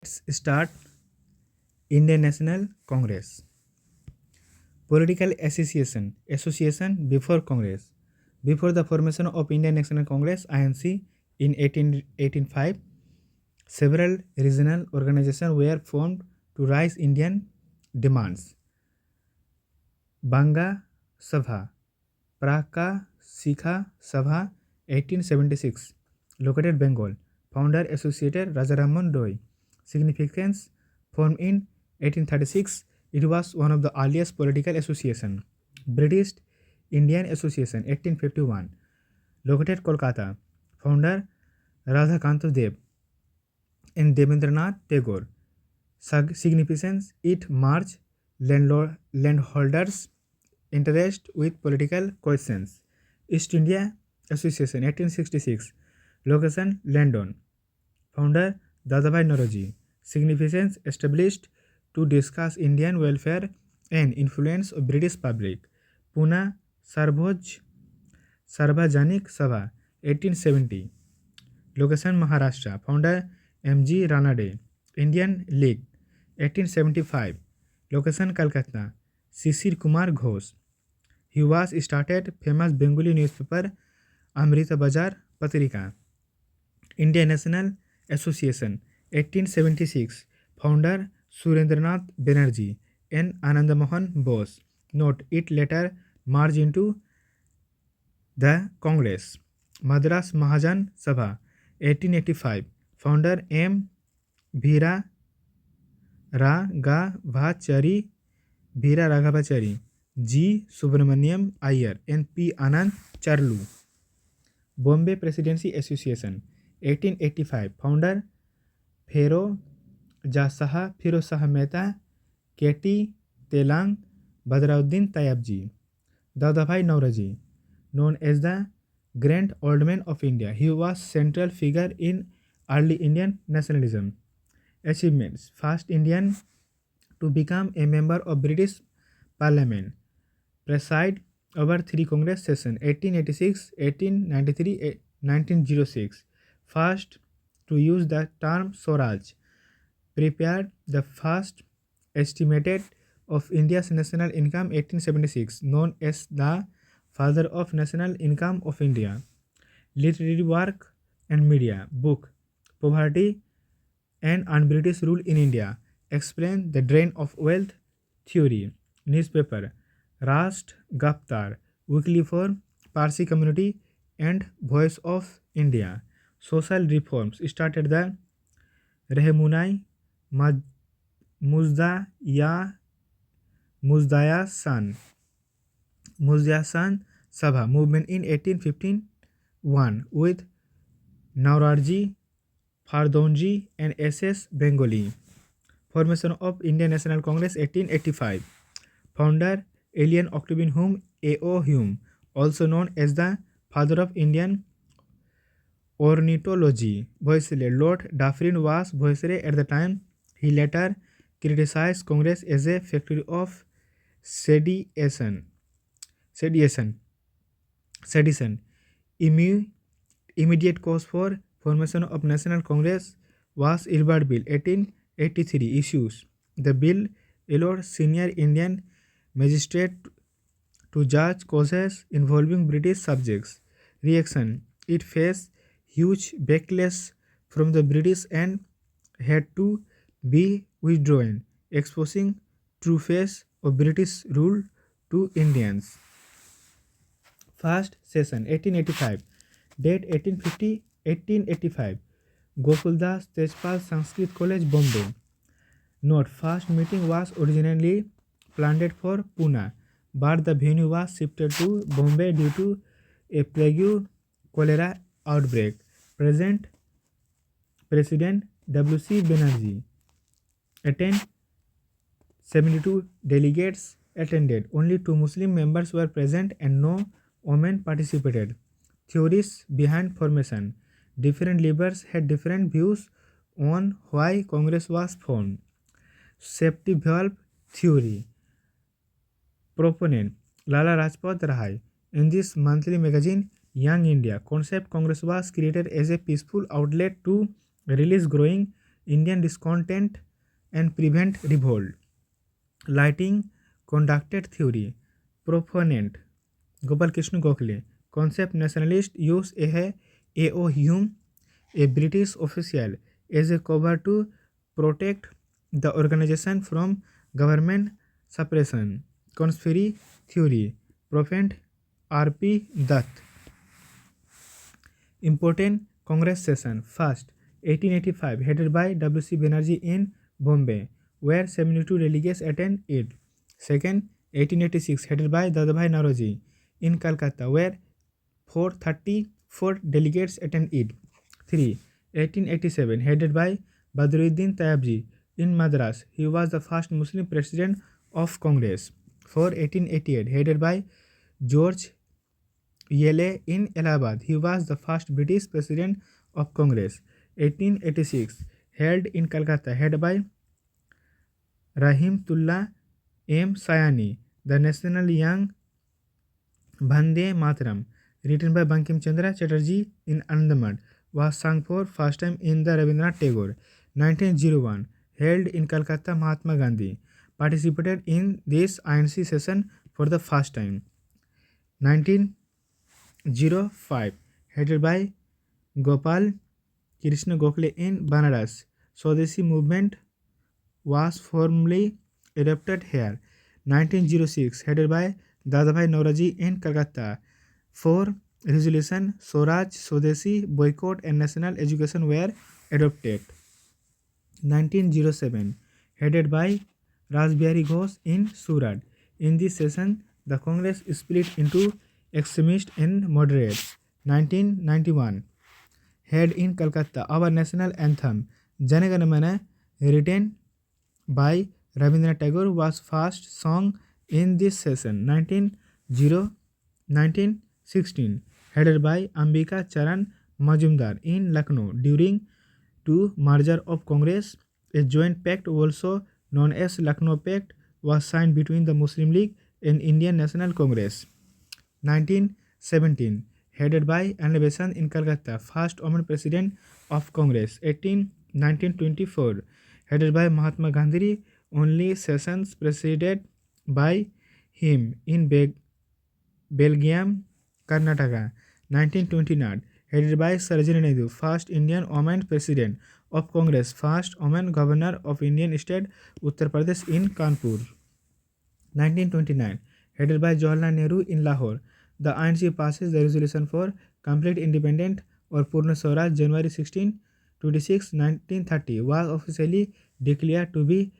Let's start Indian National Congress. Political association before Congress. Before the formation of Indian National Congress (INC) in 1885, several regional organizations were formed to raise Indian demands. Banga Sabha, Praka Sikha Sabha, 1876, located Bengal. Founder associated Rajaramon Roy. Significance: formed in 1836, it was one of the earliest political associations. British Indian Association, 1851, located Kolkata. Founder Radhakant Dev and Devendranath Tagore. Significance: it merged landholders' interest with political questions. East India Association, 1866, location London. Founder Dadabhai Naoroji. Significance: established to discuss Indian welfare and influence of British public. Pune Sarvajanik Sabha, 1870, location Maharashtra. Founder M.G. Ranade. Indian League, 1875, location Calcutta. Shishir Kumar Ghosh. He was started famous Bengali newspaper Amrita Bazar Patrika. Indian National Association, 1876, founder Surendranath Banerjee and Anand Mohan Bose. Note: it later merged into the Congress. Madras Mahajan Sabha, 1885, founder M. Veera Raghavachari, G. Subramaniam Iyer, and P. Anand Charlu. Bombay Presidency Association, 1885, founder Firoz Shah Mehta, K.T. Telang, Badruddin Tayyabji. Dadabhai Naoroji, known as the Grand Old Man of India. He was central figure in early Indian nationalism. Achievements: first Indian to become a member of British Parliament. Preside over 3 Congress sessions, 1886, 1893, 1906. First to use the term Swaraj. Prepared the first estimate of India's national income, 1876, known as the father of national income of India. Literary work and media. Book Poverty and Un-British Rule in India. Explain the drain of wealth theory. Newspaper Rashtra Gaftar, weekly for Parsi community and Voice of India. Social reforms started the Rehmunai Muzdayasan Sabha movement in 1851 with Naurarji, Fardonji and S.S. Bengali. Formation of Indian National Congress, 1885. Founder Alien Octavian Hume, A.O. Hume, also known as the father of Indian ornithology. Viceroy Lord Dufferin was viceroy at the time. He later criticized Congress as a factory of sedition. Immediate cause for formation of National Congress was Ilbert Bill, 1883 issues. The bill allowed senior Indian magistrate to judge causes involving British subjects. Reaction: it faced huge backlash from the British and had to be withdrawn, exposing true face of British rule to Indians. First session, 1885. Date: 1885. Gokuldas Tejpal Sanskrit College, Bombay. Note: first meeting was originally planned for Pune, but the venue was shifted to Bombay due to a plague cholera outbreak. President W.C. Banerjee. Attend 72 delegates attended. Only 2 Muslim members were present and no women participated. Theories behind formation. Different leaders had different views on why Congress was formed. Safety valve theory. Proponent Lala Rajpat Rai. In this monthly magazine, Young India, concept Congress was created as a peaceful outlet to release growing Indian discontent and prevent revolt. Lighting conducted theory. Proponent Gopal Krishna Gokhale. Concept nationalist use A.O. Hume, a British official, as a cover to protect the organization from government suppression. Conspiracy theory. Prophet R.P. Dutt. Important Congress session. First, 1885, headed by W.C. Banerjee in Bombay, where 72 delegates attend it. Second, 1886, headed by Dadabhai Naoroji in Calcutta, where 434 delegates attend it. 3. 1887, headed by Badruddin Tayabji in Madras. He was the first Muslim president of Congress. 4. 1888, headed by George Yele in Allahabad. He was the first British president of Congress. 1886, held in Calcutta, headed by Rahimtullah M. Sayani. The National Young Bande Mataram, written by Bankim Chandra Chatterjee in Andaman, was sung for first time in the Rabindranath Tagore. 1901, held in Calcutta, Mahatma Gandhi participated in this INC session for the first time. 1905, headed by Gopal Krishna Gokhale in Banaras, Swadeshi movement was formally adopted here. 1906, headed by Dadabhai Naoroji in Calcutta. 4. Resolution Swaraj, Swadeshi, Boycott and National Education were adopted. 1907, headed by Rajbihari Ghosh in Surat. In this session, the Congress split into extremist and moderates. 1991, held in Calcutta, our national anthem, Jana Gana Mana, written by Rabindranath Tagore, was first sung in this session. 1916, headed by Ambika Charan Majumdar in Lucknow. During to merger of Congress, a joint pact, also known as Lucknow Pact, was signed between the Muslim League and Indian National Congress. 1917, headed by Anna Besant in Calcutta, first woman president of Congress. 1924, headed by Mahatma Gandhi, only sessions presided by him in Belgium, Karnataka. 1929, headed by Sarojini Naidu, first Indian woman president of Congress, first woman governor of Indian state Uttar Pradesh in Kanpur. 1929, headed by Jawaharlal Nehru in Lahore. The INC passes the resolution for complete independence or Purna Swaraj. January 16, 26, 1930 was officially declared to be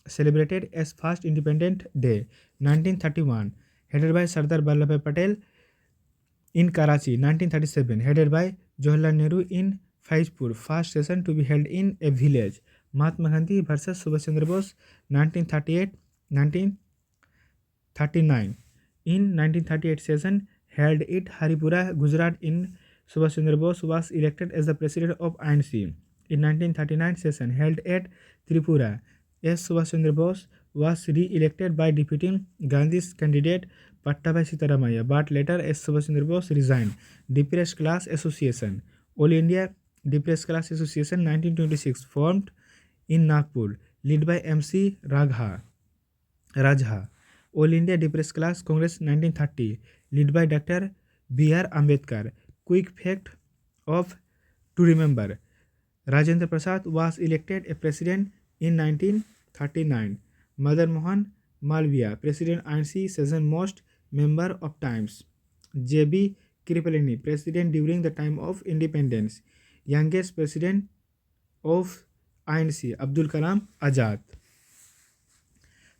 celebrated as First Independent Day. 1931, headed by Sardar Vallabhbhai Patel in Karachi. 1937, headed by Jawaharlal Nehru in Faizpur, first session to be held in a village. Mahatma Gandhi versus Subhash Chandra Bose. 1938, 1939. In 1938 session, held at Haripura, Gujarat, in Subhash Chandra Bose was elected as the president of INC. In 1939 session, held at Tripura, as Subhash Chandra Bose was re-elected by defeating Gandhi's candidate Pattabhai Sitaramaiah, but later as Subhash Chandra Bose resigned. Depressed Class Association. All India Depressed Class Association 1926 formed in Nagpur, led by MC Rajha. All India Depressed Class Congress 1930, led by Dr. B.R. Ambedkar. Quick fact of to remember: Rajendra Prasad was elected a president in 1939. Madan Mohan Malviya, President INC session most member of times. J.B. Kripalani, President during the time of independence. Youngest President of INC, Abdul Kalam Azad.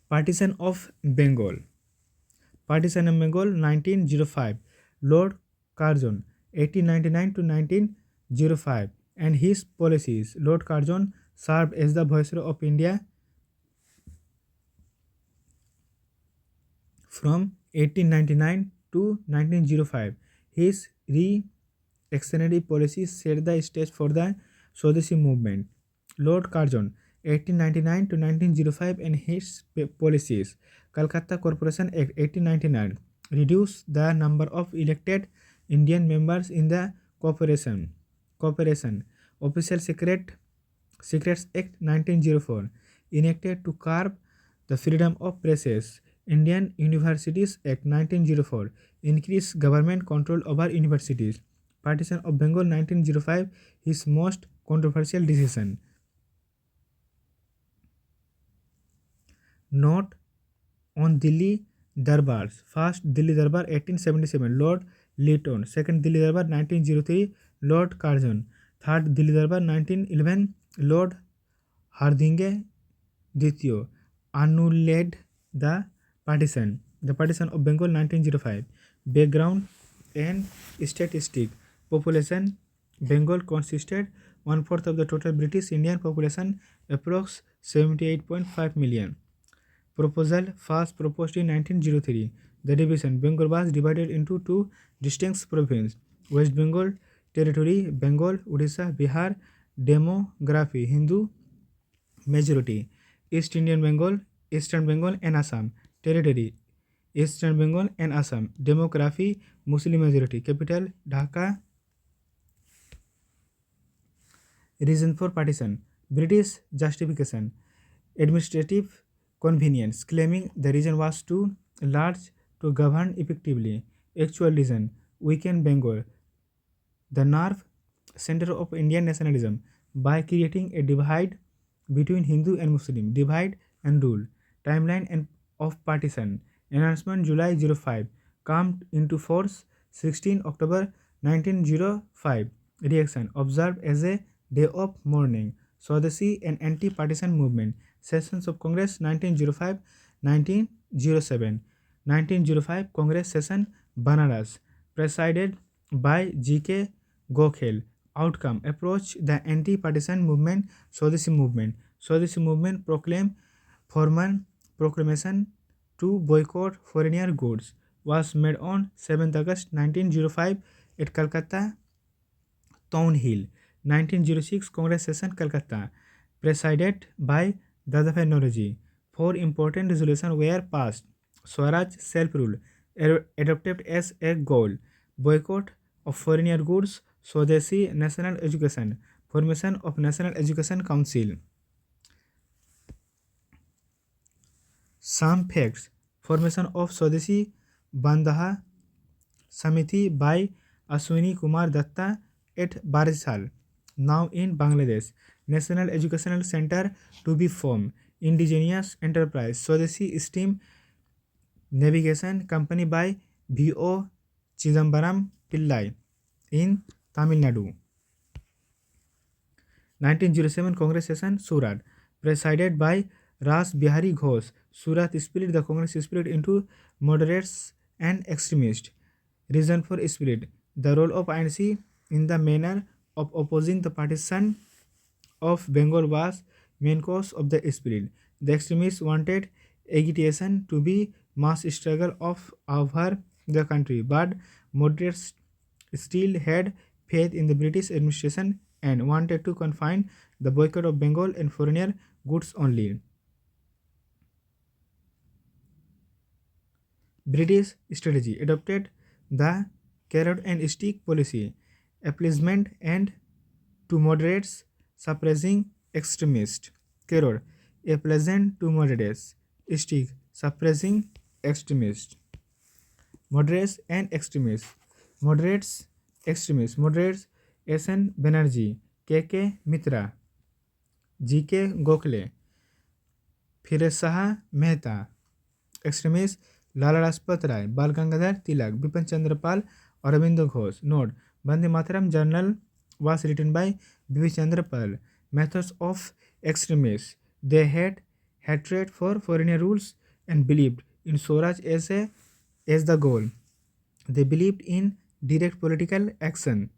Partition of Bengal. Partition of Bengal 1905. Lord Curzon 1899 to 1905 and his policies. Lord Curzon served as the Viceroy of India from 1899 to 1905. His reactionary policies set the stage for the Swadeshi movement. Lord Curzon 1899 to 1905 and his policies. Calcutta Corporation Act 1899 reduced the number of elected Indian members in the corporation. Official secret Secrets Act 1904 enacted to curb the freedom of presses. Indian Universities Act 1904 increased government control over universities. Partition of Bengal 1905, his most controversial decision. Note on Delhi Darbars. First Delhi Darbar 1877, Lord Lytton. Second Delhi Darbar 1903, Lord Curzon. Third Delhi Darbar 1911, Lord Hardinge Dityo annulled the partition. The partition of Bengal 1905. Background and statistic. Population. Bengal consisted 1/4 of the total British Indian population, approx 78.5 million. Proposal first proposed in 1903. The division. Bengal was divided into two distinct provinces. West Bengal territory, Bengal, Odisha, Bihar. Demography, Hindu majority. East Indian Bengal, Eastern Bengal and Assam. Territory, Eastern Bengal and Assam. Demography, Muslim majority. Capital, Dhaka. Reason for partition. British justification. Administrative convenience, claiming the region was too large to govern effectively. Actual reason, weaken Bengal, the nerve center of Indian nationalism, by creating a divide between Hindu and Muslim. Divide and rule. Timeline and of partition. Announcement July 05. Come into force 16 October 1905. Reaction observed as a day of mourning. Swadeshi and anti-partition movement. Sessions of Congress 1905-1907. 1905 Congress session Banaras, presided by G.K. Gokhale. Outcome, approach the anti-partition movement. Swadeshi movement. Swadeshi movement proclaimed formal proclamation to boycott foreigner goods was made on 7th August 1905 at Calcutta Town Hill. 1906 Congress session Calcutta, presided by Dadabhai Naoroji. 4 important resolutions were passed. Swaraj, self-rule, adopted as a goal. Boycott of foreigner goods. Swadeshi, national education. Formation of National Education Council. Some facts. Formation of Swadeshi Bandha Samiti by Ashwini Kumar Datta at Barisal, now in Bangladesh. National Educational Center to be formed. Indigenous enterprise. Swadeshi Steam Navigation Company by V.O. Chidambaram Pillai in Tamil Nadu. 1907 Congress session Surat, presided by Ras Bihari Ghosh. Surat split the Congress split into moderates and extremists. Reason for split: the role of INC in the manner of opposing the partition of Bengal was main cause of the split. The extremists wanted agitation to be mass struggle of over the country, but moderates still had faith in the British administration and wanted to confine the boycott of Bengal and foreigner goods only. British strategy adopted the carrot and stick policy, appeasement and to moderates, suppressing extremists. Carrot, appeasement to moderates; stick, suppressing extremists. Moderates and extremists. Moderates, extremists. Moderates S.N. Banerjee, K.K. Mitra, G.K. Gokhale, Firoz Mehta. Extremists Lala Rajpat Rai, Bal Gangadhar Tilak, Bipin Chandra Pal, Aurobindo Ghosh. Note: Vande Mataram journal was written by B.P. Chandra Pal. Methods of extremists: they had hatred for foreigner rules and believed in Swaraj as the goal. They believed in direct political action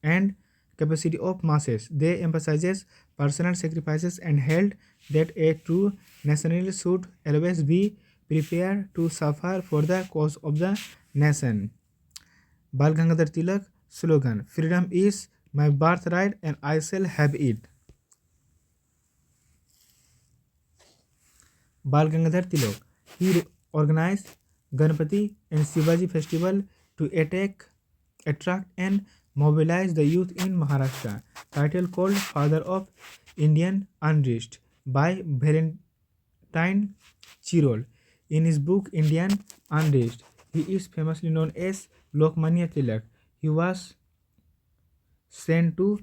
and capacity of masses. They emphasized personal sacrifices and held that a true nationalist should always be prepared to suffer for the cause of the nation. Bal Gangadhar Tilak slogan: freedom is my birthright and I shall have it. Bal Gangadhar Tilak, he organized Ganpati and Shivaji festival to attract and mobilize the youth in Maharashtra. Title called Father of Indian Unrest by Valentine Chirol. In his book Indian Unrest, he is famously known as Lokmanya Tilak. He was sent to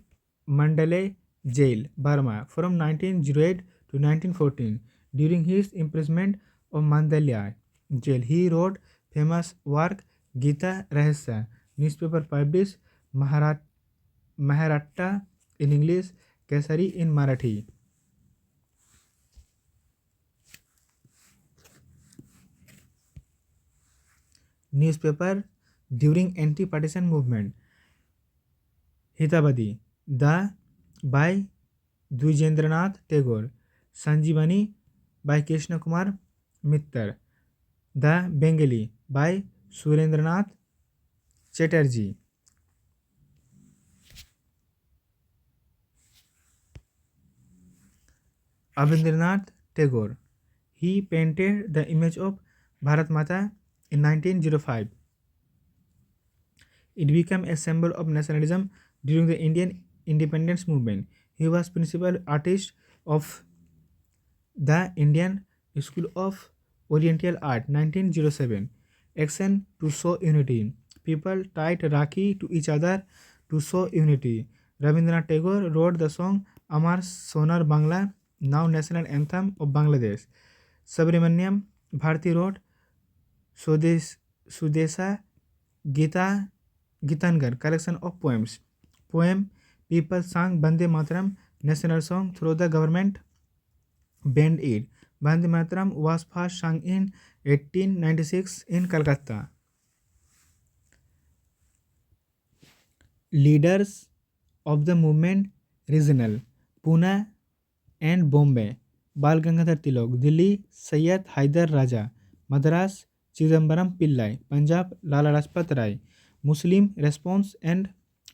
Mandalay jail, Burma, from 1908 to 1914. During his imprisonment of Mandalay jail, he wrote famous work Gita Rahasya, newspaper published Maharashtra in English, Kesari in Marathi. Newspaper during anti-partition movement. Hitabadi, The by Dwijendranath Tagore, Sanjivani by Krishna Kumar Mittar, The Bengali by Surendranath Chatterjee. Rabindranath Tagore. He painted the image of Bharat Mata in 1905. It became a symbol of nationalism during the Indian independence movement. He was principal artist of the Indian School of Oriental Art 1907. Action to show unity. People tied Rakhi to each other to show unity. Rabindranath Tagore wrote the song Amar Sonar Bangla, now national anthem of Bangladesh. Subramaniam Bharti wrote Sudesa Gitangar, collection of poems. Poem People sang Bande Mataram, national song, through the government banned it. Bande Mataram was first sung in 1896 in Calcutta. Leaders of the movement regional: Pune and Bombay, Bal Gangadhar Tilak; Delhi, Sayyid Haider Raja; Madras, Chidambaram Pillai; Punjab, Lala Lajpat Rai. Muslim response and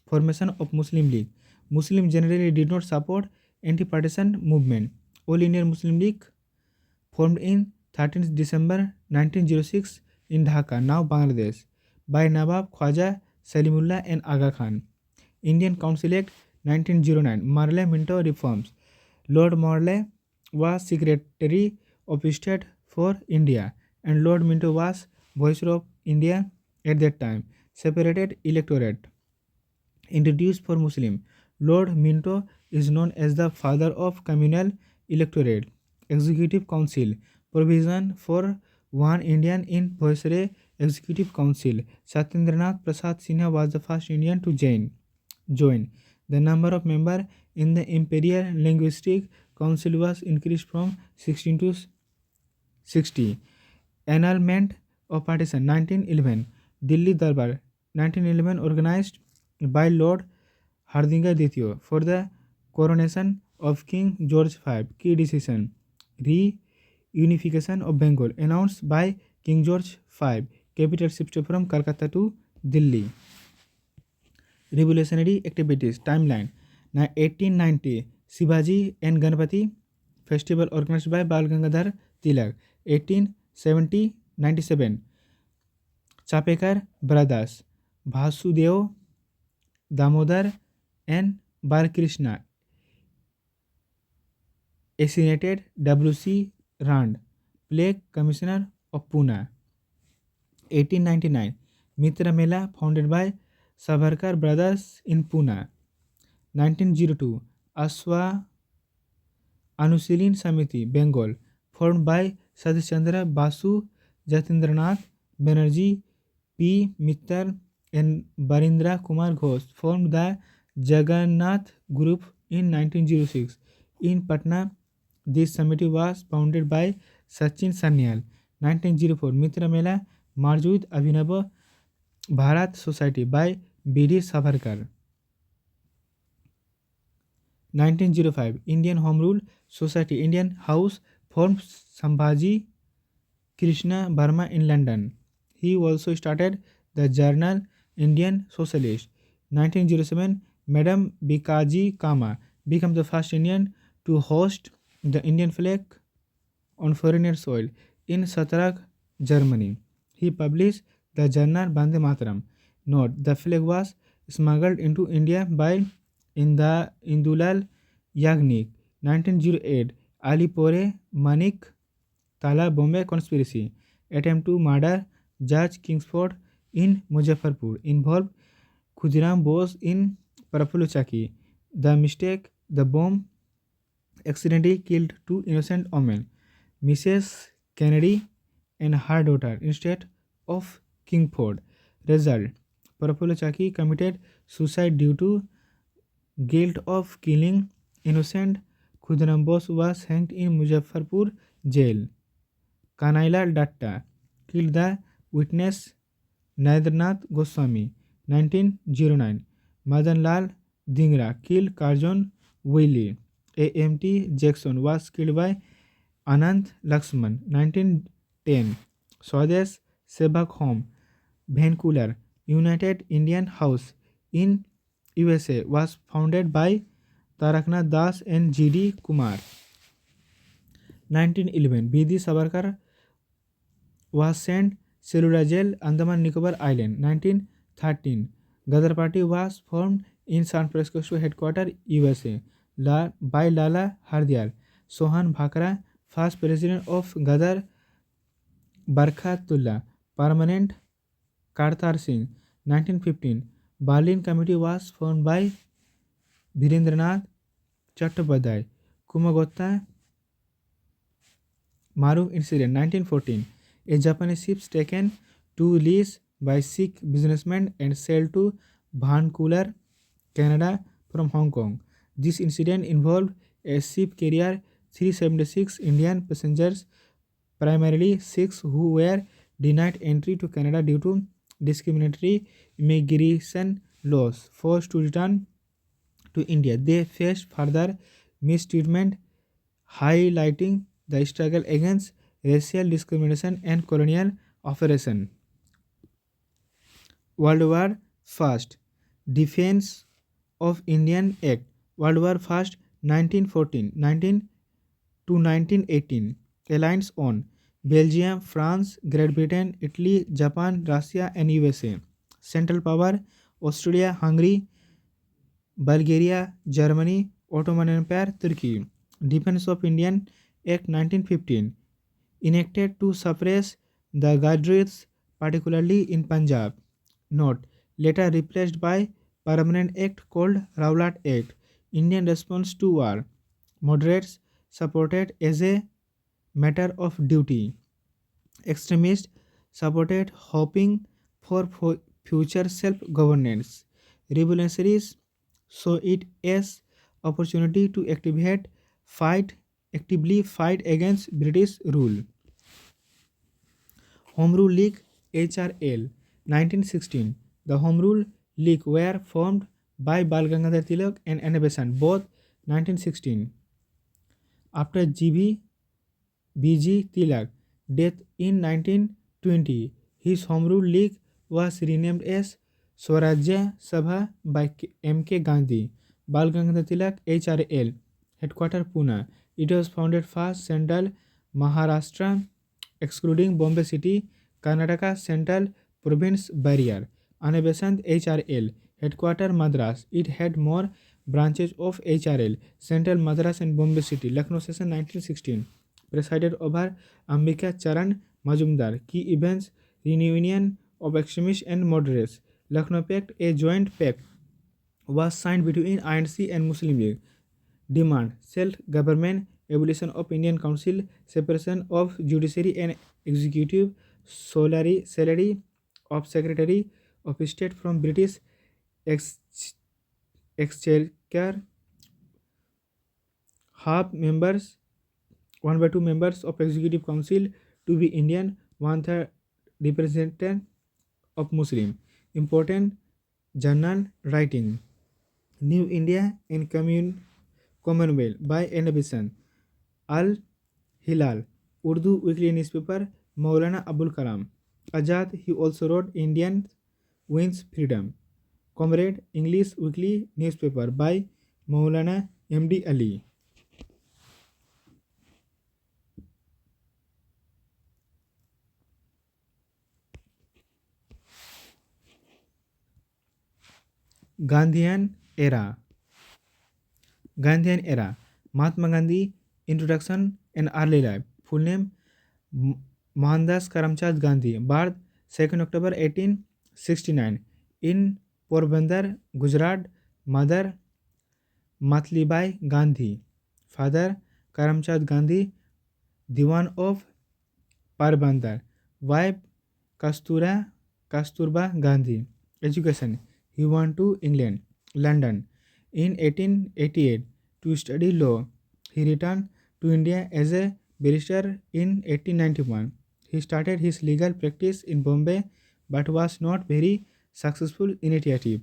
formation of Muslim League. Muslim generally did not support anti-partition movement. All Indian Muslim League formed in 13th December 1906 in Dhaka, now Bangladesh, by Nawab Khwaja Salimullah and Aga Khan. Indian Council Act 1909, Marley Minto reforms. Lord Morley was Secretary of State for India and Lord Minto was Viceroy of India at that time. Separated electorate introduced for Muslim. Lord Minto is known as the father of communal electorate. Executive Council provision for one Indian in Viceroy Executive Council. Satyendranath Prasad Sinha was the first Indian to join. The number of members in the Imperial Linguistic Council was increased from 16 to 60. Annulment of partition 1911. Delhi Darbar 1911, organized by Lord Hardinge II for the coronation of King George V. Key decision: reunification of Bengal, announced by King George V. Capital shifted from Calcutta to Delhi. Revolutionary activities timeline: 1890, Shivaji and Ganpati festival organized by Bal Gangadhar Tilak. 1870-97, Chapekar brothers Vasudev Damodar and Balkrishna assassinated W.C. Rand, Plague Commissioner of Pune. 1899, Mitra Mela founded by Savarkar brothers in Pune. 1902, Aswa Anushilin Samiti, Bengal, formed by Satish Chandra Basu, Jatindranath Banerjee, P. Mittal and Barindra Kumar Ghosh, formed the Jagannath Group in 1906. In Patna, this committee was founded by Sachin Sanyal. 1904, Mitra Mela merged with Abhinav Bharat Society by B.D. Savarkar. 1905, Indian Home Rule Society, Indian House, formed Sambhaji Krishna Burma in London. He also started the journal Indian Socialist. 1907, Madam 𝐓𝐚𝐫𝐠𝐞𝐭 became the first Indian to host the Indian flag on foreigner soil in Satrak, Germany. He published the journal Bande Mataram. Note: the flag was smuggled into India by Indulal Yagnik 1908 Alipore Manik Tala Bombay conspiracy. Attempt to murder Judge Kingsford in Muzaffarpur involved Khudiram Bose in Parapuluchaki. The mistake, the bomb accidentally killed two innocent women, Mrs. Kennedy and her daughter, instead of Kingford. Result: Parapuluchaki committed suicide due to guilt of killing innocent. Khudiram Bose was hanged in Muzaffarpur jail. Kanailal Datta killed the witness Narendranath Goswami. 1909 Madan Lal Dhingra killed Curzon Wiley. A.M.T. Jackson was killed by Anand Lakshman. 1910 Swadesh Sevak Home Vancouver United Indian House in USA was founded by Taraknath Das and G.D. Kumar. 1911 B.D. Savarkar was sent cellular jail Andaman Nicobar Island. 1913 Gadar Party was formed in San Francisco headquarters USA by Lala Hardayar. Sohan Bhakra, first president of Gadar Barkatullah, permanent Kartar Singh. 1915 Berlin Committee was formed by Virendranath Chattopadhyay. Kumagotta Maruf incident. 1914 a Japanese ship taken to lease by Sikh businessmen and sold to Vancouver, Canada from Hong Kong. This incident involved a ship carrier 376 Indian passengers, primarily Sikhs, who were denied entry to Canada due to discriminatory immigration laws. Forced to return to India, they faced further mistreatment, highlighting the struggle against racial discrimination and colonial oppression. World War First Defense of Indian Act. World War First 1914 to 1918 Alliance on Belgium, France, Great Britain, Italy, Japan, Russia and USA. Central Power Austria, Hungary, Bulgaria, Germany, Ottoman Empire, Turkey. Defense of Indian Act 1915 enacted to suppress the Gadris, particularly in Punjab. Note: later replaced by Permanent Act called Rowlatt Act. Indian response to war. Moderates supported as a matter of duty. Extremists supported hoping for future self-governance. Revolutionaries saw it as opportunity to actively fight against British rule. Home Rule League HRL 1916. The Home Rule League were formed by Bal Gangadhar Tilak and Anna Besant, both 1916. After BG Tilak death in 1920, his Home Rule League was renamed as Swarajya Sabha by M.K. Gandhi. Bal Gangadhar Tilak HRL, headquarters Pune. It was founded first Central Maharashtra, excluding Bombay City, Karnataka Central Province barrier. Anna Besant HRL, headquarters Madras. It had more branches of HRL, Central Madras and Bombay City. Lucknow session 1916. Presided over Ambika Charan Majumdar. Key events: reunion of extremists and moderates. Lucknow Pact, a joint pact, was signed between INC and Muslim League. Demand: self-government, abolition of Indian Council, separation of judiciary and executive, salary of Secretary of State from British Exchequer, half members, 1/2 members of Executive Council to be Indian, 1/3 representative of Muslim. Important journal writing: New India and Commonwealth by Anna Besant. Al Hilal, Urdu weekly newspaper, Maulana Abul Kalam Azad. He also wrote Indian Wins Freedom. Comrade, English weekly newspaper by Maulana M.D. Ali. Gandhian era. Mahatma Gandhi, introduction and early life. Full name Mohandas Karamchand Gandhi. Birth 2nd October 1869 in Porbandar, Gujarat. Mother Matlibai Gandhi. Father Karamchand Gandhi, Diwan of Porbandar. Wife Kasturba Gandhi. Education. He went to England, London in 1888 to study law. He returned to India as a barrister in 1891. He started his legal practice in Bombay but was not very successful initiative.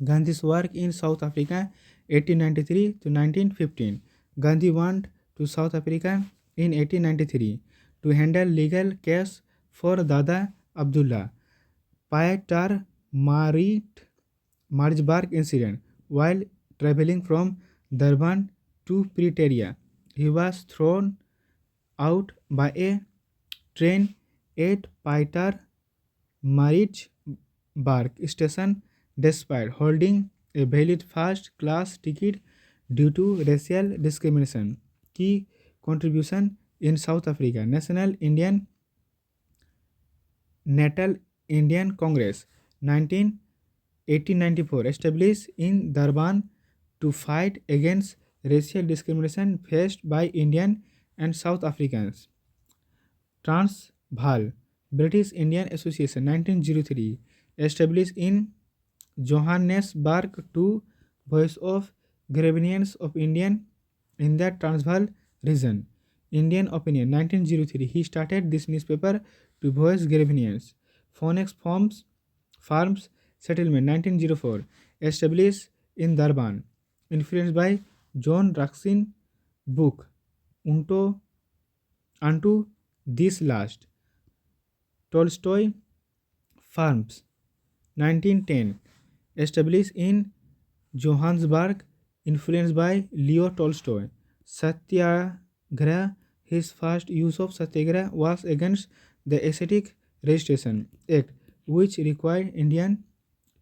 Gandhi's work in South Africa 1893 to 1915. Gandhi went to South Africa in 1893 to handle legal case for Dada Abdullah Pieter Maritzburg incident. While traveling from Durban to Pretoria, he was thrown out by a train at Pieter Maritzburg station despite holding a valid first class ticket due to racial discrimination. Key contribution in South Africa. Natal Indian Congress 1894 established in Durban to fight against racial discrimination faced by Indian and South Africans. Transvaal British Indian Association 1903 established in Johannesburg to voice of grievances of Indian in the Transvaal region. Indian Opinion 1903 he started this newspaper to voice grievances. Phoenix Farms Settlement 1904 established in Durban, influenced by John Ruskin book Unto This Last. Tolstoy Farms 1910 established in Johannesburg, influenced by Leo Tolstoy. Satyagraha his first use of Satyagraha was against the Ascetic Registration Act, which required Indians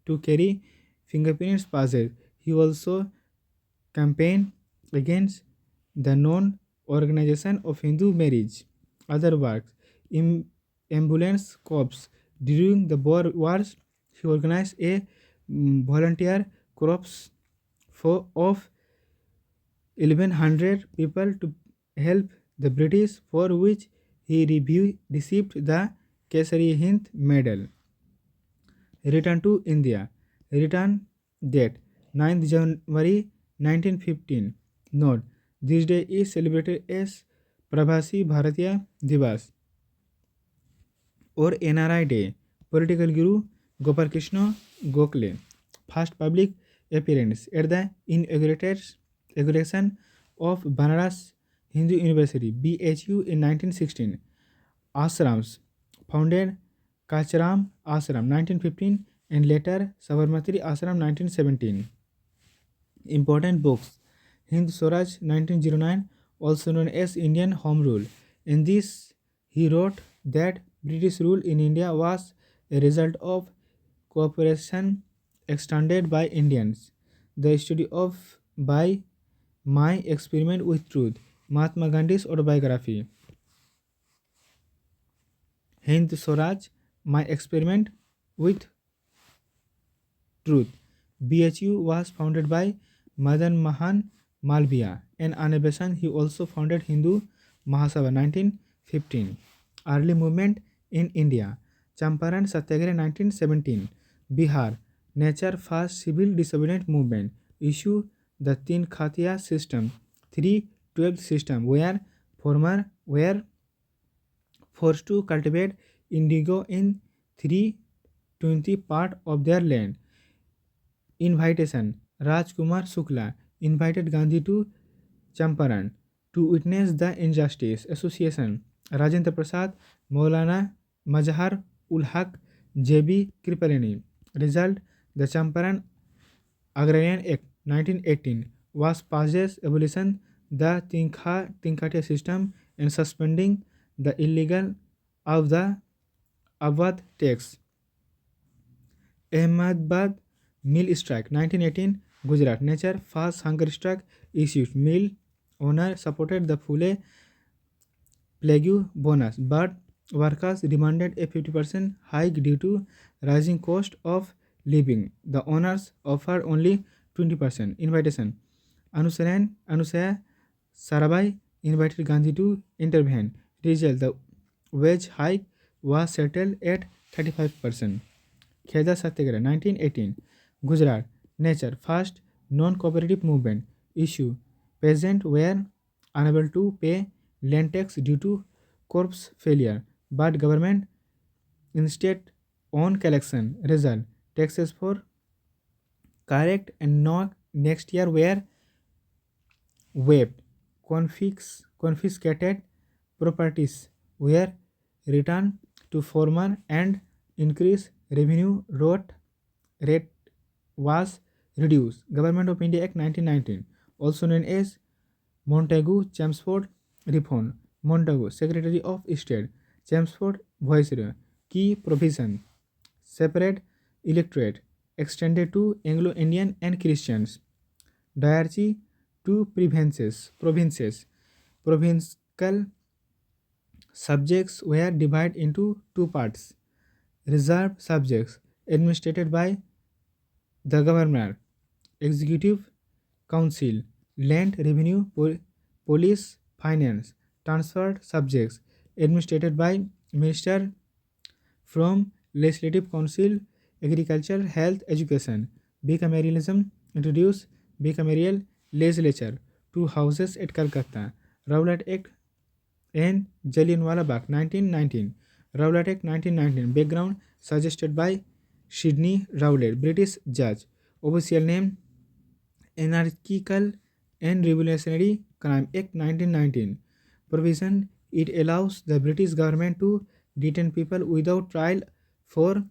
to carry fingerprints passes. He also campaigned against the non-organization of Hindu marriage. Other works, ambulance corps. During the wars, he organized a volunteer corps of 1100 people to help the British, for which he received the Kesari-Hind Medal. Return to India. Return date 9th January 1915. Note: this day is celebrated as Prabhasi Bharatiya Divas or NRI Day. Political Guru Gopal Krishna Gokhale. First public appearance at the inauguration of Banaras Hindu University (BHU) in 1916. Ashrams founded Kacharam Ashram 1915 and later Sabarmati Ashram 1917. Important books: Hind Swaraj 1909, also known as Indian Home Rule. In this, he wrote that British rule in India was a result of cooperation extended by Indians. The study of by my experiment with truth. Mahatma Gandhi's autobiography. Hind Swaraj, my experiment with truth. BHU was founded by Madan Mohan Malviya and Anabesan. He also founded Hindu Mahasabha 1915. Early movement in India. Champaran Satyagraha 1917. Bihar. Nature First Civil Disobedient Movement. Issue the Tin Khatia system. 312 system where farmers were forced to cultivate indigo in 320 part of their land. Invitation. Rajkumar Shukla invited Gandhi to Champaran to witness the injustice. Association. Rajendra Prasad, Maulana Mazhar ul Haq, J.B. Kripalani. Result: the Champaran Agrarian Act 1918 was passed, abolition the Tinkatia system and suspending the illegal of the Awadh tax. Ahmedabad Mill Strike 1918 Gujarat. Nature First Hunger Strike issued. Mill owner supported the full plague bonus, but workers demanded a 50% hike due to rising cost of living. The owners offered only 20%. Invitation. Anusaya Sarabhai invited Gandhi to intervene. Result: the wage hike was settled at 35%. Kheda Satyagraha 1918. Gujarat. Nature. First non-cooperative movement. Issue: peasants were unable to pay land tax due to corpse failure, but government instead on collection. Result: taxes for correct and not next year were waived. Confiscated properties were returned to former and increased revenue rate was reduced. Government of India Act 1919, also known as Montagu-Chelmsford Reform. Montagu, Secretary of State. Chelmsford, Viceroy. Key provision: separate electorate extended to Anglo-Indian and Christians. Diarchy to provinces. Provincial subjects were divided into two parts. Reserved subjects administered by the governor. Executive Council. Land revenue, police, finance. Transferred subjects administered by minister from Legislative Council, Agriculture, Health, Education. Bicameralism introduced bicameral legislature, two houses at Calcutta. Rowlatt Act and Jallianwala Bagh 1919. Rowlatt Act 1919. Background suggested by Sidney Rowlatt, British judge. Official name: Anarchical and Revolutionary Crime Act 1919. Provision: it allows the British government to detain people without trial for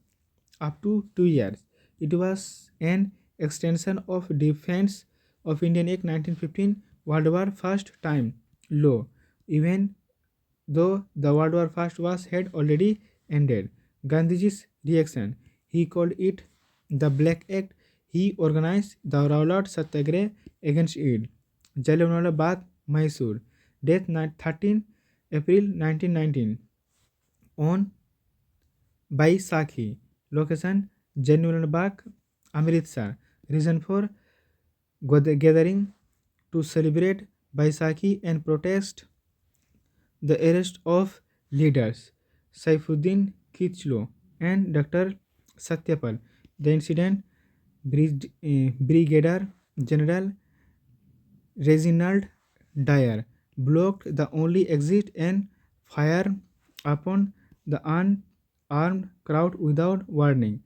up to 2 years. It was an extension of Defense of Indian Act 1915 World War First time law, even though the World War First had already ended. Gandhiji's reaction: he called it the Black Act. He organized the Rowlatt Satyagraha against it. Jallianwala Bagh, Mysore. Death 13 April 1919 on Baisakhi. Location: Jallianwala Bagh, Amritsar. Reason for gathering: to celebrate Baisakhi and protest the arrest of leaders Saifuddin Kichlo and Dr. Satyapal. The incident: Brigadier General Reginald Dyer blocked the only exit and fired upon the unarmed crowd without warning.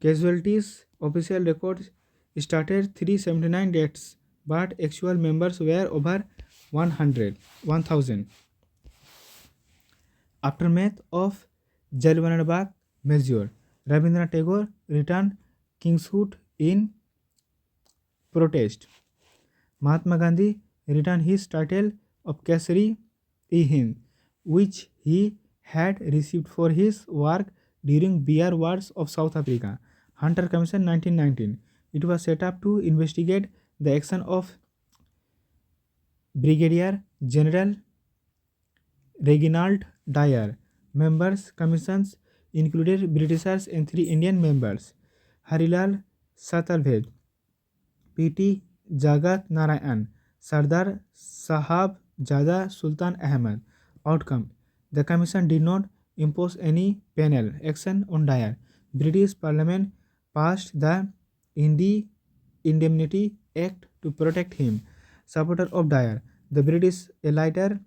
Casualties: official records started 379 deaths, but actual members were over 1,000. Aftermath of Jallianwala Bagh Massacre. Rabindranath Tagore returned kinghood in protest. Mahatma Gandhi returned his title of Kesari-i-Hind, which he had received for his work during Boer Wars of South Africa. Hunter Commission 1919. It was set up to investigate the action of Brigadier General Reginald Dyer. Members commissions included Britishers and 3 Indian members: Harilal Satarved, P.T. Jagat Narayan, Sardar Sahab Jada Sultan Ahmed. Outcome: the commission did not impose any penal action on Dyer. British Parliament passed the Indemnity Act to protect him. Supporter of Dyer. The British later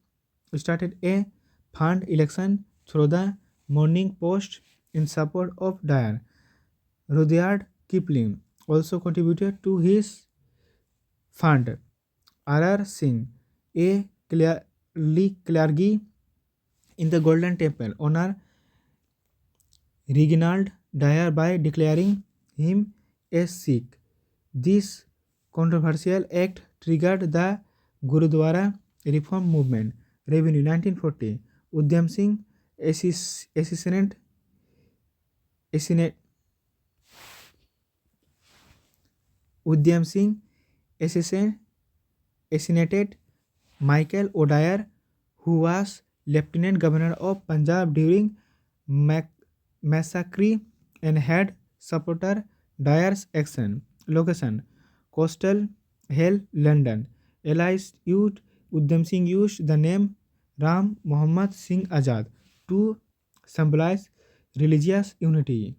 started a fund election through the Morning Post in support of Dyer. Rudyard Kipling also contributed to his fund. R.R. Singh, a clergy in the Golden Temple, honored Reginald Dyer by declaring him a Sikh. This controversial act triggered the Gurudwara reform movement. Revenue 1940. Udham Singh assassinate Udham Singh assassinated Michael O'Dyer, who was Lieutenant Governor of Punjab during massacre and had supported Dyer's action. Location: Coastal Hill, London. Allies Udham Singh used the name Ram Muhammad Singh Azad to symbolize religious unity.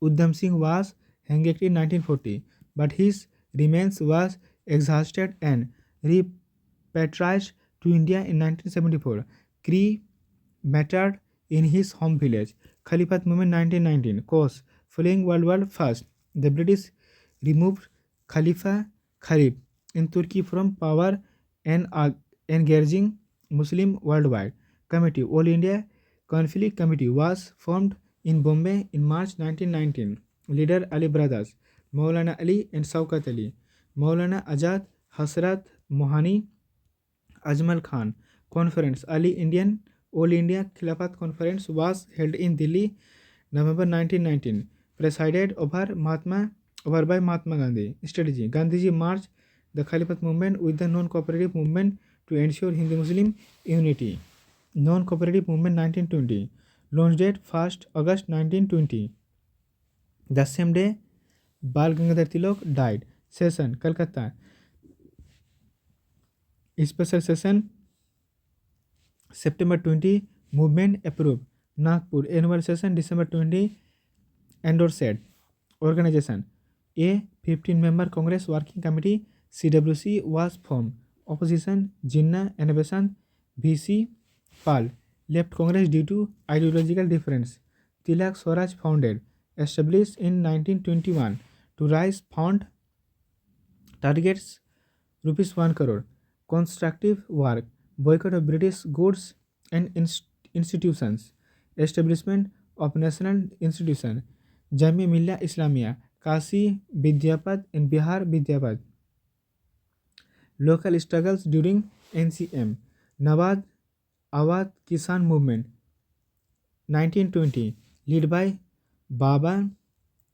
Udham Singh was hanged in 1940, but his remains was exhausted and repatriated to India in 1974. Cremated in his home village. Khalifat movement 1919. Cause: following World War I, the British removed Khalifa Khalif in Turkey from power and engaging Muslim worldwide. Committee: All India Conflict Committee was formed in Bombay in March 1919. Leader: Ali brothers, Maulana Ali and Shaukat Ali. Maulana Azad, Hasrat Mohani, Ajmal Khan. Conference: All India Khilafat Conference was held in Delhi, November 1919. Presided over by Mahatma Gandhi. Strategy: Gandhiji marched the Khalifat movement with the non-cooperative movement to ensure Hindu-Muslim unity. Non-cooperative movement 1920. Launch date 1st August 1920. The same day, Bal Gangadhar Tilak died. Session: Calcutta. Special session September 20. Movement approved. Nagpur. Annual session December 20. Endorsed. Organization: A 15-member Congress Working Committee CWC was formed. Opposition: Jinnah, Innovation, VC Pal left Congress due to ideological difference. Tilak Swaraj founded. Established in 1921 to raise fund. Targets ₹1 crore. Constructive work. Boycott of British goods and institutions. Establishment of national institution. Jamia Millia Islamia, Kashi Vidyapat and Bihar Vidyapat. Local struggles during NCM. Nawaz Awad Kisan Movement 1920, led by Baba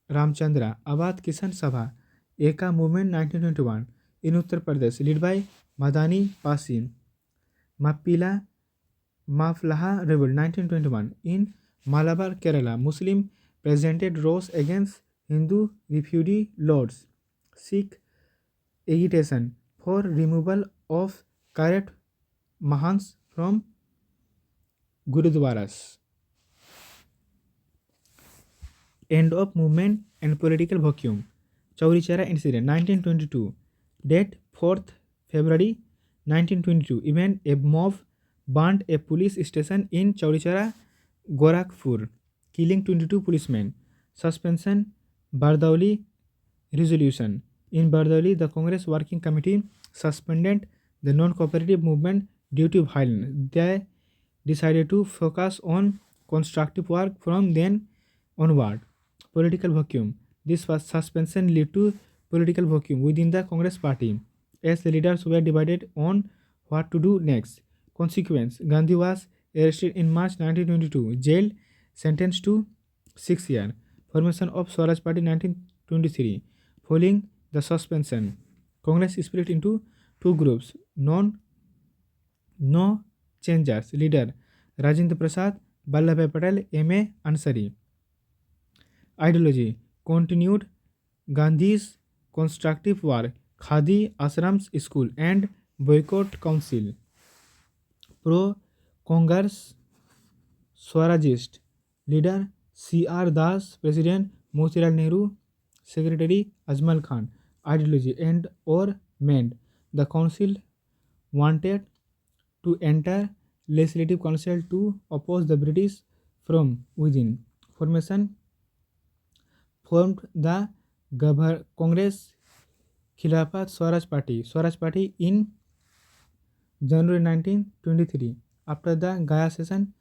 Ramchandra. Awad Kisan Sabha. Eka Movement 1921. In Uttar Pradesh, led by Madani Pasim. Mapila Maflaha Rebel 1921. In Malabar, Kerala, Muslim presented rows against Hindu refugee lords. Sikh agitation for removal of corrupt Mahants from Gurudwaras. End of movement and political vacuum. Chauri Chaura incident 1922. Date 4th February 1922. Event: a mob burned a police station in Chauri Chaura, Gorakhpur, killing 22 policemen. Suspension Bardauli resolution. In Bardauli, the Congress Working Committee suspended the non-cooperative movement due to violence. They decided to focus on constructive work from then onward. Political vacuum. This suspension led to political vacuum within the Congress party, as the leaders were divided on what to do next. Consequence: Gandhi was arrested in March 1922, jailed, sentenced to 6 years. Formation of Swaraj Party 1923. Following the suspension, Congress split into two groups. No changes. Leader: Rajendra Prasad, Vallabhbhai Patel, M.A. Ansari. Ideology: continued Gandhi's constructive work, Khadi Ashrams School and Boycott Council. Pro-Congress Swarajist. Leader: C.R. Das. President: Motilal Nehru. Secretary: Ajmal Khan. Ideology: end or mend. The council wanted to enter legislative council to oppose the British from within. Formation: formed the Congress Khilafat Swaraj Party in January 1923. After the Gaya session,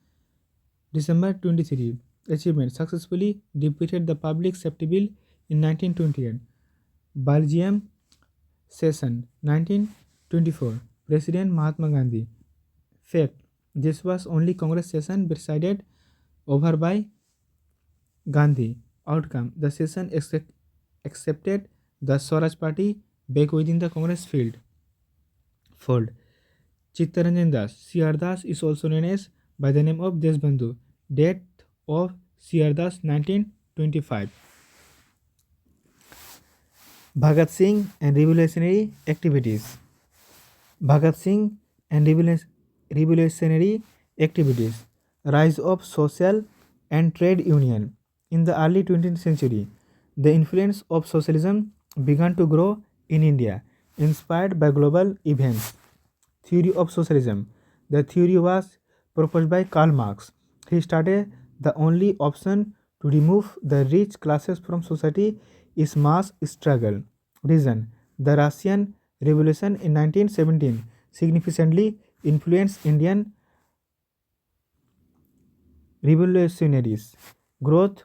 December 23. Achievement: successfully defeated the Public Safety Bill in 1928. Belgium session 1924. President Mahatma Gandhi. Fact: this was only Congress session presided over by Gandhi. Outcome: the session accepted the Swaraj Party back within the Congress field. fold. Chittaranjan Das. C.R. Das is also known as by the name of Deshbandhu. Death of C.R. Das 1925. Bhagat Singh and revolutionary activities. Bhagat Singh and revolutionary activities. Rise of social and trade union. In the early 20th century, the influence of socialism began to grow in India, inspired by global events. Theory of socialism. The theory was proposed by Karl Marx. He stated the only option to remove the rich classes from society is mass struggle. Reason. The Russian Revolution in 1917 significantly influenced Indian revolutionaries. Growth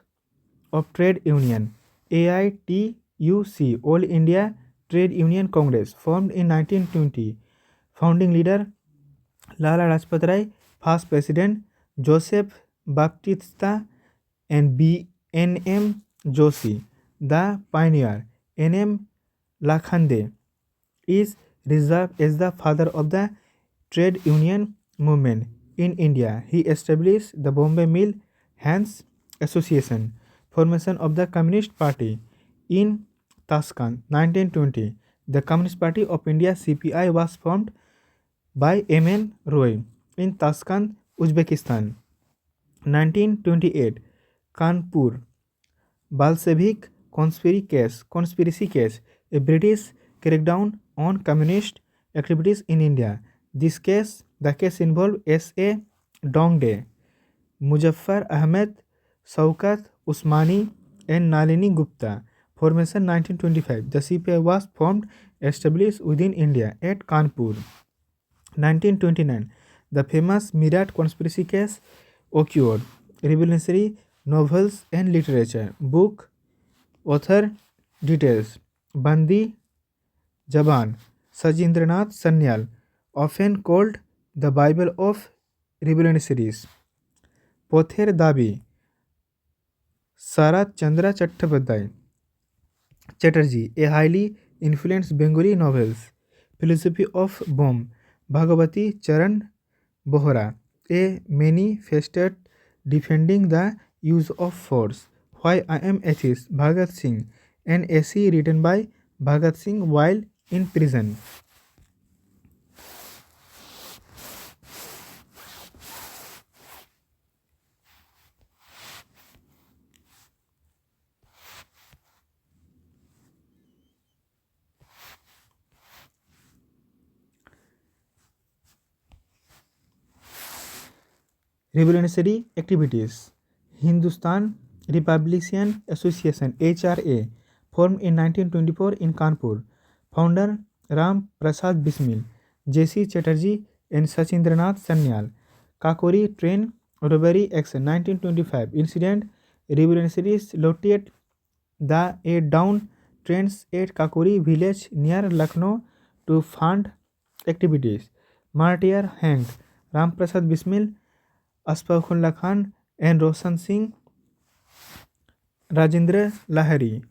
of trade union. AITUC, All India Trade Union Congress, formed in 1920. Founding leader Lala Rajpat Rai, first president Joseph Baptista and N.M. Joshi. The pioneer N.M. Lakhande is reserved as the father of the trade union movement in India. He established the Bombay Mill Hands Association. Formation of the Communist Party in Tashkent 1920. The Communist Party of India CPI was formed by M.N. Roy in Tashkent, Uzbekistan. 1928. Kanpur Bolshevik conspiracy case, a British crackdown on communist activities in India. The case involved S.A. Dongde, Muzaffar Ahmed, Shaukat Usmani and Nalini Gupta. Formation 1925. The CPI was formed, established within India at Kanpur. 1929. The famous Meerut conspiracy case occurred. Revolutionary novels and literature. Book author details. Bandi Jaban, Sajindranath Sanyal, often called the Bible of revolutionaries. Pother Dabi, Sarat Chandra Chatterjee, a highly influenced Bengali novels. Philosophy of Bomb, Bhagavati Charan Bohra, a manifested defending the use of force. Why I Am Atheist, Bhagat Singh, an essay written by Bhagat Singh while in prison. Revolutionary activities. Hindustan Republican Association HRA, formed in 1924 in Kanpur. Founder Ram Prasad Bismil, J.C. Chatterjee and Sachindranath Sanyal. Kakori train robbery action 1925 incident. Revolutionaries looted the 8 down trains at Kakori village near Lucknow to fund activities. Martyr hanged Ram Prasad Bismil, Asfaqullah Khan and Roshan Singh Rajendra Lahiri.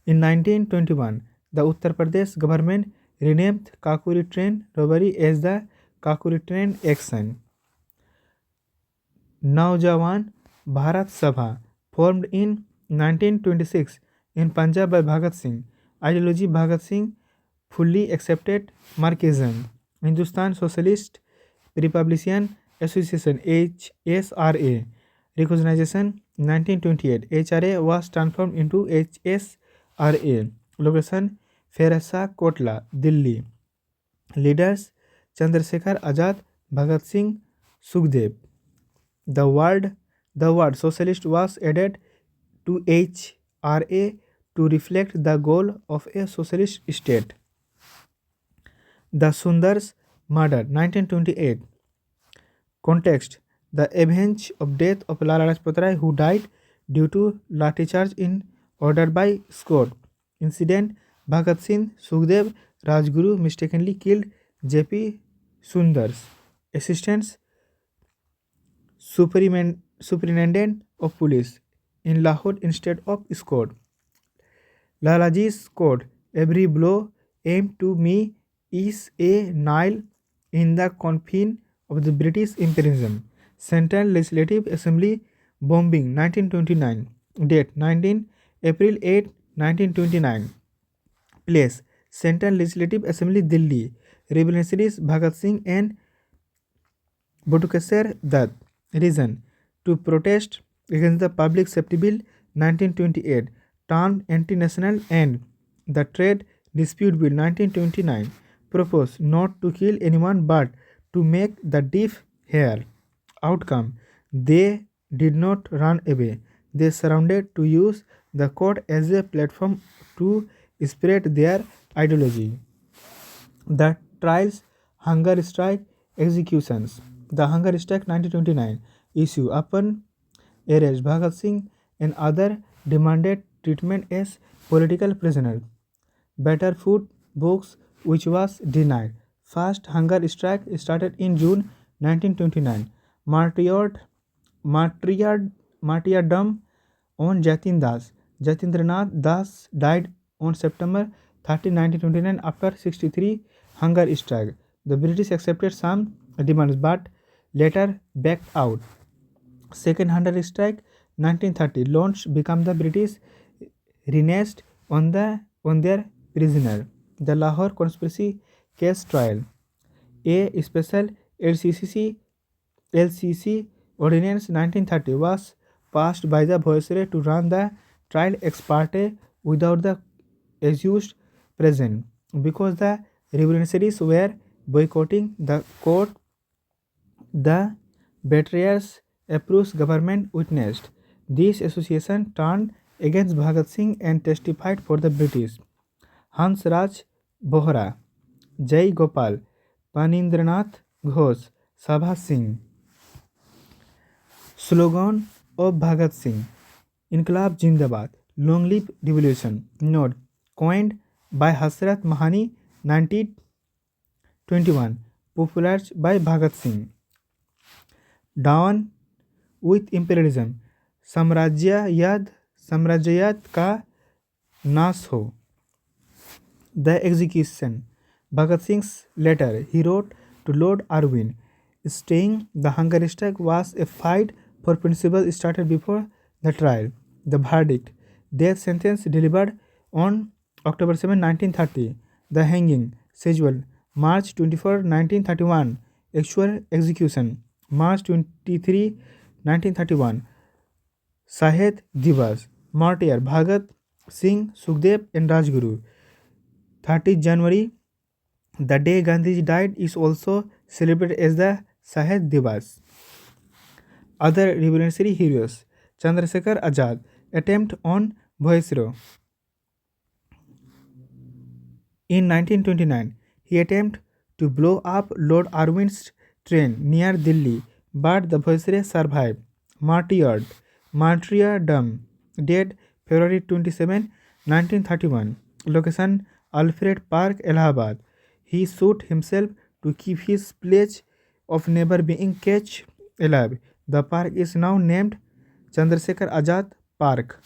In 1921, the Uttar Pradesh government renamed Kakuri train robbery as the Kakuri train action. Naujawan Bharat Sabha, formed in 1926 in Punjab by Bhagat Singh. Ideology Bhagat Singh fully accepted Marxism. Hindustan Socialist Republican Association HSRA, recognition 1928. HRA was transformed into HSRA. Location Ferasa Kotla, Delhi. Leaders Chandrasekhar Azad, Bhagat Singh, Sukhdev. The word socialist was added to HRA to reflect the goal of a socialist state. The Sundars murder 1928. Context: the avenge of death of Lala Rajpat Rai, who died due to lathi charge in ordered by Scott. Incident: Bhagat Singh, Sukhdev, Rajguru mistakenly killed J.P. Sundars. Assistants: Superintendent of Police in Lahore instead of Scott. Lalaji's quote: "Every blow aimed to me is a Nile in the confine of the British Imperialism. Central Legislative Assembly bombing 1929. Date 19 April 8, 1929. Place Central Legislative Assembly Delhi. Revolutionaries Bhagat Singh and Bhatukeshwar Dutt. Reason to protest against the Public Safety Bill 1928 turned anti-national and the Trade Dispute Bill 1929 proposed not to kill anyone but to make the deaf hear. Outcome: they did not run away. They surrounded to use the court as a platform to spread their ideology. The trials, hunger strike, executions. The hunger strike 1929 issue upon arrest Bhagat Singh and other demanded treatment as political prisoners. Better food, books, which was denied. First hunger strike started in June 1929. Martyrdom on Jatin Das. Jatindranath Das died on September 30, 1929 after 63 hunger strike. The British accepted some demands but later backed out. Second hunger strike 1930 launched became the British reneged on their prisoner. The Lahore conspiracy case trial. A special LCC ordinance 1930 was passed by the Viceroy to run the trial ex parte without the accused present. Because the revolutionaries were boycotting the court, the betrayers approached government witnessed. This association turned against Bhagat Singh and testified for the British. Hans Raj Bohra, Jai Gopal, Panindranath Ghosh, Sabha Singh. Slogan of Bhagat Singh: Inqilab Jindabad, Long Live Revolution. Note: coined by Hasrat Mahani 1921, popularized by Bhagat Singh. Down with imperialism, साम्राज्यवाद का नाश हो. The execution. Bhagat Singh's letter he wrote to Lord Irwin, stating the hunger strike was a fight for principle started before the trial. The verdict. Death sentence delivered on October 7, 1930. The hanging. Schedule. March 24, 1931. Actual execution. March 23, 1931. Shahid Divas. Martyr Bhagat Singh, Sukhdev and Rajguru. 30 January, the day Gandhiji died, is also celebrated as the Shahid Divas. Other revolutionary heroes. Chandrasekhar Azad, attempt on Viceroy. In 1929, he attempted to blow up Lord Irwin's train near Delhi, but the Viceroy survived. Martyrdom. Date February 27, 1931. Location Alfred Park, Allahabad. He shot himself to keep his pledge of never being caged alive. The park is now named Chandrasekhar Azad Park.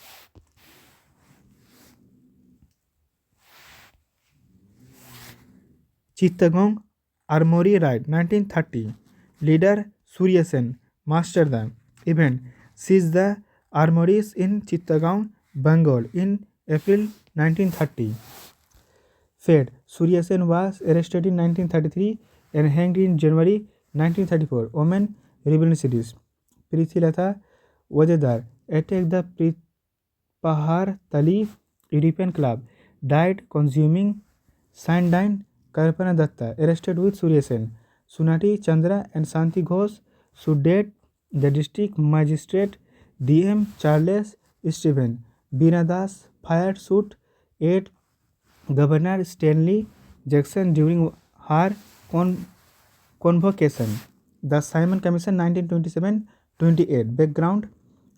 Chittagong Armory Raid 1930. Leader Surya Sen mastered the event, seized the armories in Chittagong, Bengal in April 1930. Fate. Surya Sen was arrested in 1933 and hanged in January 1934. Women revolutionaries. Prithilatha Wajadar attacked the Pahar Tali European Club, died consuming cyanide. Kalpana Datta arrested with Surya Sen. Sunati Chandra and Shanti Ghosh sued the district magistrate D.M. Charles Stephen. Beena Das fired suit at Governor Stanley Jackson during her convocation. The Simon Commission 1927-28. Background.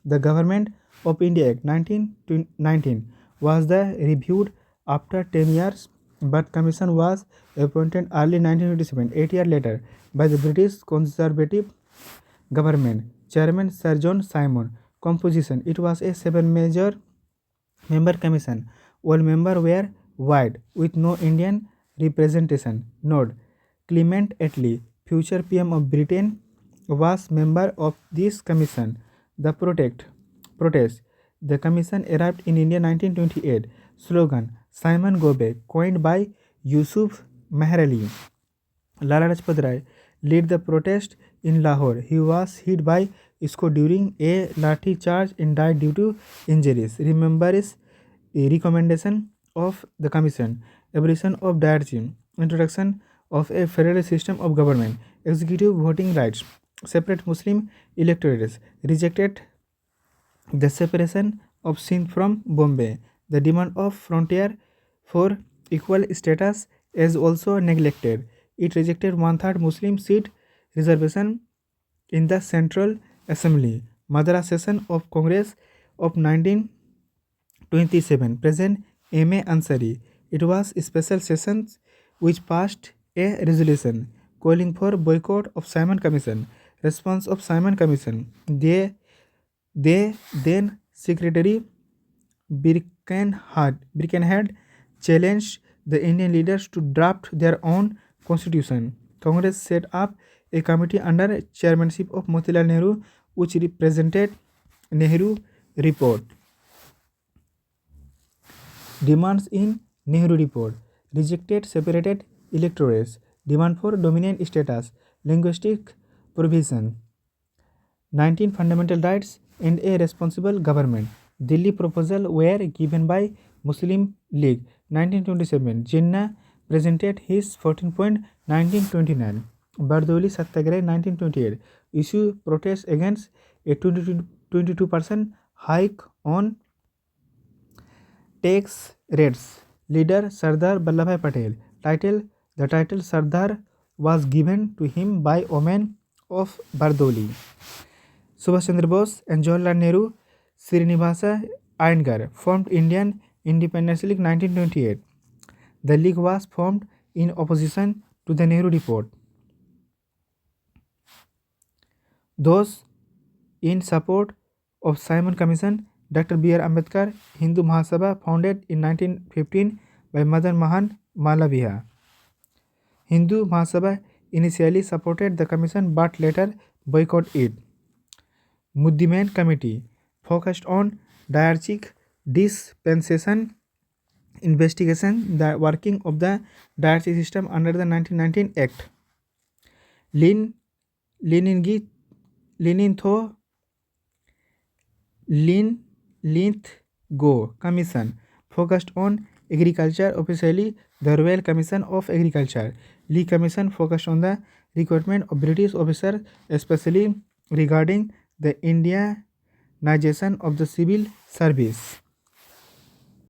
The Government of India Act 1919 was reviewed after 10 years, but Commission was appointed early 1927, 8 years later, by the British Conservative government. Chairman Sir John Simon. Composition. It was a 7-member commission. All members were white with no Indian representation. Note: Clement Attlee, future PM of Britain, was member of this commission. The protest. The commission arrived in India 1928. Slogan: Simon Go Back, coined by Yusuf Meherali. Lala Lajpat Rai led the protest in Lahore. He was hit by ISKCO during a lathi charge and died due to injuries. Remembers a recommendation of the commission: abolition of diarchy, introduction of a federal system of government, executive voting rights, separate Muslim electorates, rejected the separation of Sindh from Bombay. The demand of frontier for equal status is also neglected. It rejected one-third Muslim seat reservation in the Central Assembly. Madras session of Congress of 1927. President M.A. Ansari. It was a special session which passed a resolution calling for boycott of Simon Commission. Response of Simon Commission. They then Secretary Birkenhead challenged the Indian leaders to draft their own constitution. Congress set up a committee under chairmanship of Motilal Nehru, which represented Nehru Report. Demands in Nehru Report: rejected separated electorates, demand for dominant status, linguistic provision, 19 fundamental rights, and a responsible government. Delhi proposal were given by Muslim League. 1927. Jinnah presented his 14-point 1929. Bardoli Satyagraha 1928. Issue protest against a 22% hike on tax rates. Leader Sardar Vallabhbhai Patel. The title Sardar was given to him by women of Bardoli. Subhash Chandra Bose and Jawaharlal Nehru, Srinivasa Iyengar formed Indian Independence League 1928. The league was formed in opposition to the Nehru Report. Those in support of Simon Commission: Dr. B.R. Ambedkar, Hindu Mahasabha, founded in 1915 by Madan Mohan Malaviya. Hindu Mahasabha initially supported the commission but later boycotted it. Muddiman Committee focused on diarchic dispensation investigation, the working of the diarchy system under the 1919 Act. Lithgow Commission focused on agriculture, officially the Royal Commission of Agriculture. Lee Commission focused on the requirement of British officers, especially regarding the Indianization of the civil service.